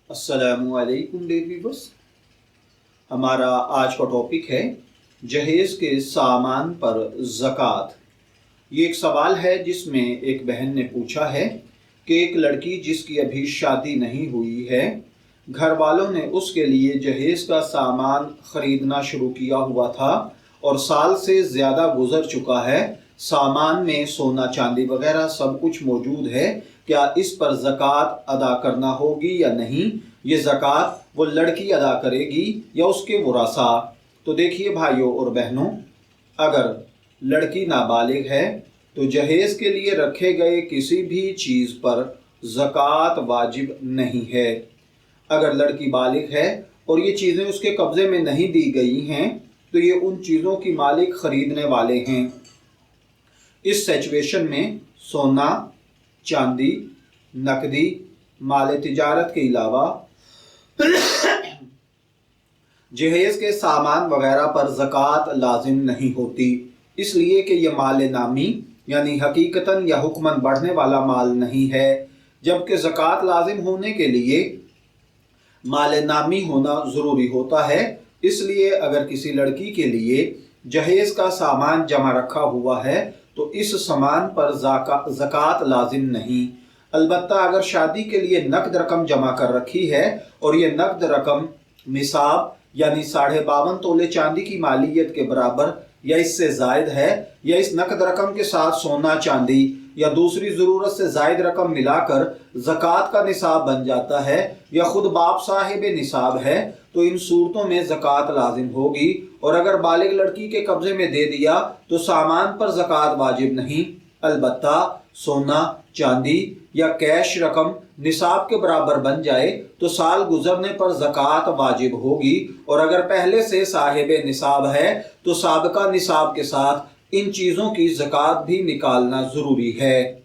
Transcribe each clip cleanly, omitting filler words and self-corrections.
अस्सलामु अलैकुम dear viewers. हमारा आज का टॉपिक है जहेज़ के सामान पर ज़कात। ये एक सवाल है जिसमें एक बहन ने पूछा है कि एक लड़की जिसकी अभी शादी नहीं हुई है, घर वालों ने उसके लिए जहेज़ का सामान ख़रीदना शुरू किया हुआ था और साल से ज़्यादा गुज़र चुका है, सामान में सोना चांदी वगैरह सब कुछ मौजूद है, क्या इस पर ज़कात अदा करना होगी या नहीं? ये ज़कात वो लड़की अदा करेगी या उसके वरासा? तो देखिए भाइयों और बहनों, अगर लड़की नाबालिग है तो जहेज़ के लिए रखे गए किसी भी चीज़ पर ज़कात वाजिब नहीं है। अगर लड़की बालिग है और ये चीज़ें उसके कब्ज़े में नहीं दी गई हैं तो ये उन चीज़ों की मालिक ख़रीदने वाले हैं। इस सिचुएशन में सोना, चांदी, नकदी, माल तिजारत के अलावा जहेज़ के सामान वगैरह पर ज़कात लाजिम नहीं होती, इसलिए कि यह माल नामी यानी हकीकतन या हुक्मन बढ़ने वाला माल नहीं है, जबकि ज़कात लाजिम होने के लिए माल नामी होना ज़रूरी होता है। इसलिए अगर किसी लड़की के लिए जहेज़ का सामान जमा रखा हुआ है तो इस सामान पर ज़कात लाजिम नहीं। अलबत्ता अगर शादी के लिए नकद रकम जमा कर रखी है और ये नकद रकम निसाब यानी 52.5 तोले चांदी की मालियत के बराबर या इससे ज़ायद है, या इस नकद रकम के साथ सोना चांदी या दूसरी ज़रूरत से ज़ायद रकम मिलाकर ज़कात का निसाब बन जाता है, या खुद बाप साहिब निसाब है, तो इन सूरतों में ज़कात लाजिम होगी। और अगर बालिग लड़की के कब्ज़े में दे दिया तो सामान पर ज़कात वाजिब नहीं। अलबत्ता सोना, चांदी या कैश रकम निसाब के बराबर बन जाए तो साल गुजरने पर ज़कात वाजिब होगी, और अगर पहले से साहिब निसाब है तो साबिका निसाब के साथ इन चीज़ों की ज़कात भी निकालना ज़रूरी है।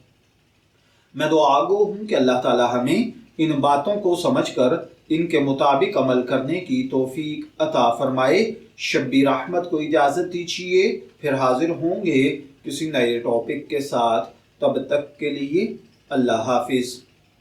मैं दुआ गो हूँ कि अल्लाह ताला हमें इन बातों को समझकर इनके मुताबिक अमल करने की तौफीक अता फरमाए। शब्बीर अहमद को इजाज़त दीजिए, फिर हाजिर होंगे किसी नए टॉपिक के साथ। तब तक के लिए अल्लाह हाफिज़।